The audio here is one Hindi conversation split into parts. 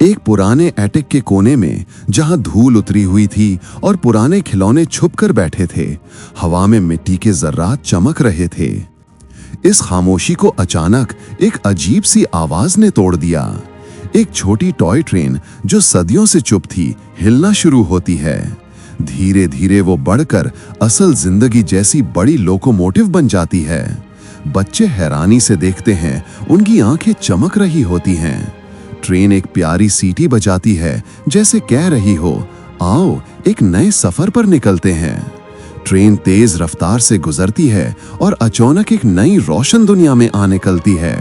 एक पुराने एटिक के कोने में, जहां धूल उतरी हुई थी और पुराने खिलौने छुपकर बैठे थे, हवा में मिट्टी के जर्रात चमक रहे थे। इस खामोशी को अचानक एक अजीब सी आवाज ने तोड़ दिया। एक छोटी टॉय ट्रेन जो सदियों से चुप थी, हिलना शुरू होती है। धीरे धीरे वो बढ़कर असल जिंदगी जैसी बड़ी लोकोमोटिव बन जाती है। बच्चे हैरानी से देखते हैं, उनकी आंखें चमक रही होती हैं। ट्रेन एक प्यारी सीटी बजाती है, जैसे कह रही हो, आओ एक नए सफर पर निकलते हैं। ट्रेन तेज रफ्तार से गुजरती है और अचानक एक नई रोशन दुनिया में आ निकलती है।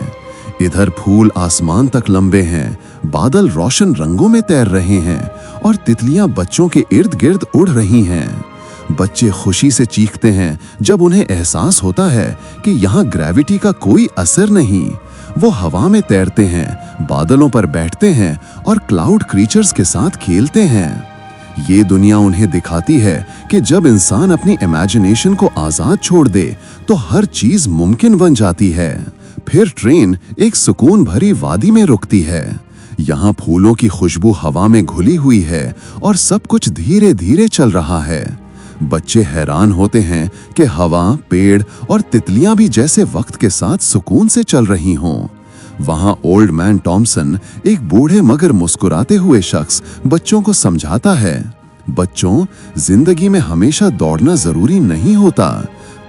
इधर फूल आसमान तक लंबे हैं, बादल रोशन रंगों में तैर रहे हैं और तितलियां बच्चों के इर्द गिर्द उड़ रही हैं। बच्चे खुशी से चीखते हैं जब उन्हें एहसास होता है कि यहाँ ग्रेविटी का कोई असर नहीं। वो हवा में तैरते हैं, बादलों पर बैठते हैं और क्लाउड क्रीचर्स के साथ खेलते हैं। ये दुनिया उन्हें दिखाती है कि जब इंसान अपनी इमेजिनेशन को आजाद छोड़ दे तो हर चीज मुमकिन बन जाती है। फिर ट्रेन एक सुकून भरी वादी में रुकती है। यहाँ फूलों की खुशबू हवा में घुली हुई है और सब कुछ धीरे धीरे चल रहा है। बच्चे हैरान होते हैं कि हवा, पेड़ और तितलियां भी जैसे वक्त के साथ सुकून से चल रही हों। वहां ओल्ड मैन टॉमसन, एक बूढ़े मगर मुस्कुराते हुए शख्स, बच्चों को समझाता है, बच्चों, जिंदगी में हमेशा दौड़ना जरूरी नहीं होता।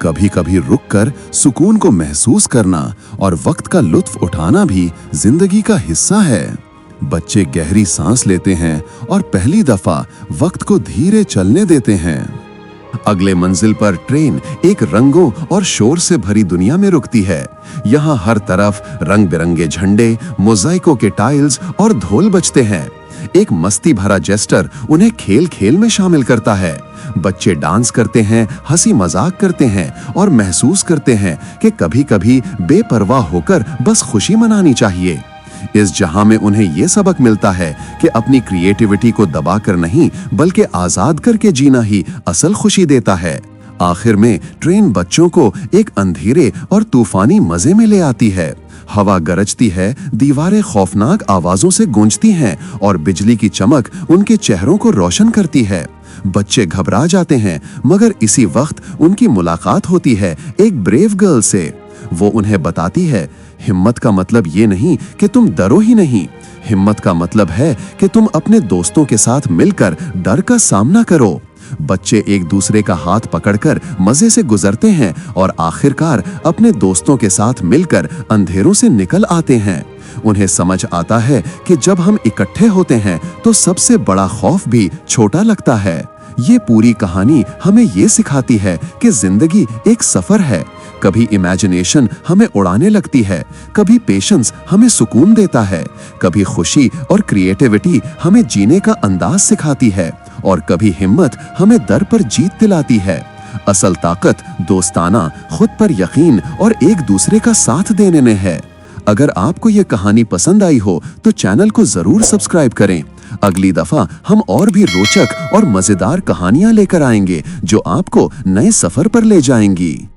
कभी कभी रुककर सुकून को महसूस करना और वक्त का लुत्फ उठाना भी जिंदगी का हिस्सा है। बच्चे गहरी सांस लेते हैं और पहली दफा वक्त को धीरे चलने देते हैं। अगले मंजिल पर ट्रेन एक रंगों और शोर से भरी दुनिया में रुकती है। यहाँ हर तरफ रंग बिरंगे झंडे, मोज़ाइकों के टाइल्स और ढोल बजते हैं। एक मस्ती भरा जेस्टर उन्हें खेल खेल में शामिल करता है। बच्चे डांस करते हैं, हंसी मजाक करते हैं और महसूस करते हैं कि कभी कभी बेपरवाह होकर बस खुशी मनानी चाहिए। इस जहां में उन्हें यह सबक मिलता है कि अपनी क्रिएटिविटी को दबाकर नहीं, बल्कि आजाद करके जीना ही असल खुशी देता है। आखिर में ट्रेन बच्चों को एक अंधेरे और तूफानी मजे में ले आती है। हवा गरजती है, दीवारें खौफनाक आवाजों से गूंजती हैं और बिजली की चमक उनके चेहरों को रोशन करती है। बच्चे घबरा जाते हैं, मगर इसी वक्त उनकी मुलाकात होती है एक ब्रेव गर्ल से। वो उन्हें बताती है, हिम्मत का मतलब ये नहीं कि तुम डरो ही नहीं, हिम्मत का मतलब है कि तुम अपने दोस्तों के साथ मिलकर डर का सामना करो। बच्चे एक दूसरे का हाथ पकड़कर मजे से गुजरते हैं और आखिरकार अपने दोस्तों के साथ मिलकर अंधेरों से निकल आते हैं। उन्हें समझ आता है कि जब हम इकट्ठे होते हैं तो सबसे बड़ा खौफ भी छोटा लगता है। ये पूरी कहानी हमें ये सिखाती है कि जिंदगी एक सफर है। कभी इमेजिनेशन हमें उड़ाने लगती है, कभी पेशेंस हमें सुकून देता है, कभी खुशी और क्रिएटिविटी हमें जीने का अंदाज सिखाती है और कभी हिम्मत हमें डर पर जीत दिलाती है। असल ताकत दोस्ताना, खुद पर यकीन और एक दूसरे का साथ देने में है। अगर आपको ये कहानी पसंद आई हो तो चैनल को जरूर सब्सक्राइब करें। अगली दफा हम और भी रोचक और मजेदार कहानियां लेकर आएंगे जो आपको नए सफर पर ले जाएंगी।